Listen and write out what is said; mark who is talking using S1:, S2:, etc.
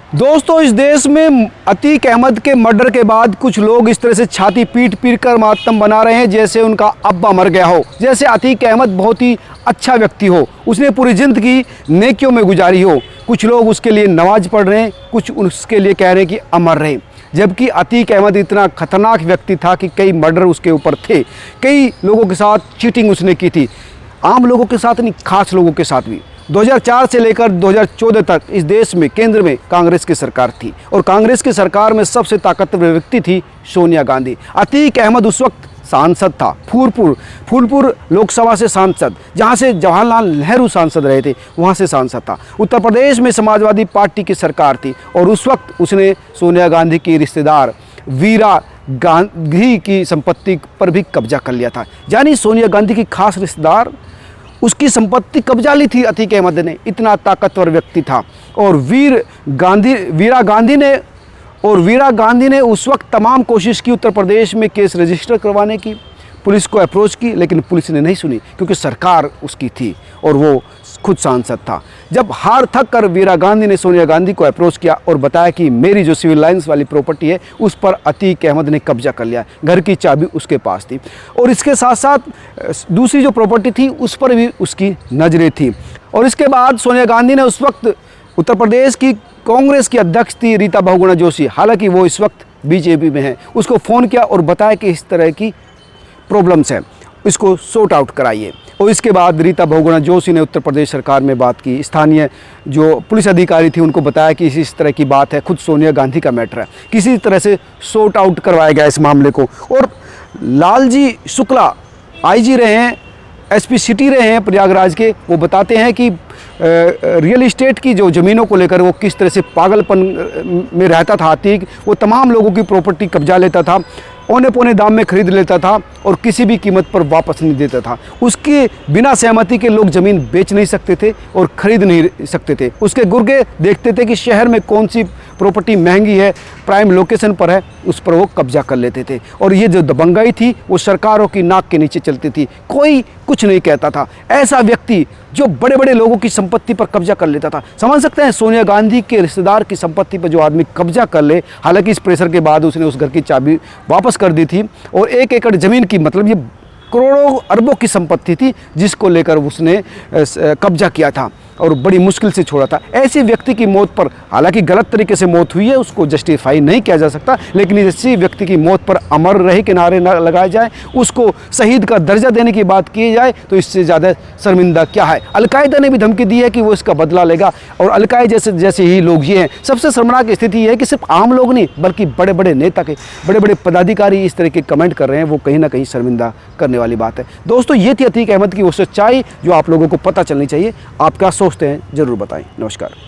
S1: दोस्तों, इस देश में अतीक अहमद के मर्डर के बाद कुछ लोग इस तरह से छाती पीट पीट कर मातम बना रहे हैं जैसे उनका अब्बा मर गया हो, जैसे अतीक अहमद बहुत ही अच्छा व्यक्ति हो, उसने पूरी ज़िंदगी नेकियों में गुजारी हो। कुछ लोग उसके लिए नमाज पढ़ रहे हैं, कुछ उसके लिए कह रहे हैं कि अमर रहे, जबकि अतीक अहमद इतना खतरनाक व्यक्ति था कि कई मर्डर उसके ऊपर थे, कई लोगों के साथ चीटिंग उसने की थी, आम लोगों के साथ नहीं, खास लोगों के साथ भी। 2004 से लेकर 2014 तक इस देश में केंद्र में कांग्रेस की सरकार थी और कांग्रेस की सरकार में सबसे ताकतवर व्यक्ति थी सोनिया गांधी। अतीक अहमद उस वक्त सांसद था, फूलपुर लोकसभा से सांसद, जहां से जवाहरलाल नेहरू सांसद रहे थे, वहां से सांसद था। उत्तर प्रदेश में समाजवादी पार्टी की सरकार थी और उस वक्त उसने सोनिया गांधी की रिश्तेदार वीरा गांधी की संपत्ति पर भी कब्जा कर लिया था। यानी सोनिया गांधी की खास रिश्तेदार उसकी संपत्ति कब्जा ली थी अतीक अहमद ने, इतना ताकतवर व्यक्ति था। और वीरा गांधी ने उस वक्त तमाम कोशिश की उत्तर प्रदेश में केस रजिस्टर करवाने की, पुलिस को अप्रोच की, लेकिन पुलिस ने नहीं सुनी क्योंकि सरकार उसकी थी और वो खुद सांसद था। जब हार थक कर वीरा गांधी ने सोनिया गांधी को अप्रोच किया और बताया कि मेरी जो सिविल लाइंस वाली प्रॉपर्टी है उस पर अतीक अहमद ने कब्जा कर लिया, घर की चाबी उसके पास थी और इसके साथ साथ दूसरी जो प्रॉपर्टी थी उस पर भी उसकी नज़रें थी। और इसके बाद सोनिया गांधी ने उस वक्त उत्तर प्रदेश की कांग्रेस की अध्यक्ष थी रीता बहुगुणा जोशी, हालांकि वो इस वक्त बीजेपी में है, उसको फ़ोन किया और बताया कि इस तरह की प्रॉब्लम्स है, इसको सॉर्ट आउट कराइए। और इसके बाद रीता बहुगुणा जोशी ने उत्तर प्रदेश सरकार में बात की, स्थानीय जो पुलिस अधिकारी थी उनको बताया कि इस तरह की बात है, खुद सोनिया गांधी का मैटर है, किसी तरह से सॉर्ट आउट करवाया गया इस मामले को। और लालजी शुक्ला आईजी रहे हैं, एसपी सिटी रहे हैं प्रयागराज के, वो बताते हैं कि रियल इस्टेट की जो ज़मीनों को लेकर वो किस तरह से पागलपन में रहता था अतीक। वो तमाम लोगों की प्रॉपर्टी कब्जा लेता था, औने पौने दाम में खरीद लेता था और किसी भी कीमत पर वापस नहीं देता था। उसके बिना सहमति के लोग ज़मीन बेच नहीं सकते थे और ख़रीद नहीं सकते थे। उसके गुर्गे देखते थे कि शहर में कौन सी प्रॉपर्टी महंगी है, प्राइम लोकेशन पर है, उस पर वो कब्जा कर लेते थे। और ये जो दबंगाई थी वो सरकारों की नाक के नीचे चलती थी, कोई कुछ नहीं कहता था। ऐसा व्यक्ति जो बड़े बड़े लोगों की संपत्ति पर कब्जा कर लेता था, समझ सकते हैं सोनिया गांधी के रिश्तेदार की संपत्ति पर जो आदमी कब्जा कर ले, हालांकि इस प्रेशर के बाद उसने उस घर की चाबी वापस कर दी थी और 1 एकड़ ज़मीन की, मतलब ये करोड़ों अरबों की संपत्ति थी जिसको लेकर उसने कब्जा किया था और बड़ी मुश्किल से छोड़ा था। ऐसे व्यक्ति की मौत पर, हालांकि गलत तरीके से मौत हुई है, उसको जस्टिफाई नहीं किया जा सकता, लेकिन ऐसी व्यक्ति की मौत पर अमर रहे के नारे न लगाए जाए, उसको शहीद का दर्जा देने की बात की जाए, तो इससे ज़्यादा शर्मिंदा क्या है। अलकायदा ने भी धमकी दी है कि वो इसका बदला लेगा और अलकायदा जैसे ही लोग ये हैं। सबसे शर्मनाक स्थिति ये है कि सिर्फ आम लोग नहीं बल्कि बड़े बड़े नेता के बड़े बड़े पदाधिकारी इस तरह के कमेंट कर रहे हैं, वो कहीं ना कहीं शर्मिंदा करने वाली बात है। दोस्तों, ये थी अतीक अहमद की वो सच्चाई जो आप लोगों को पता चलनी चाहिए। आप क्या सोचते हैं ज़रूर बताएं। नमस्कार।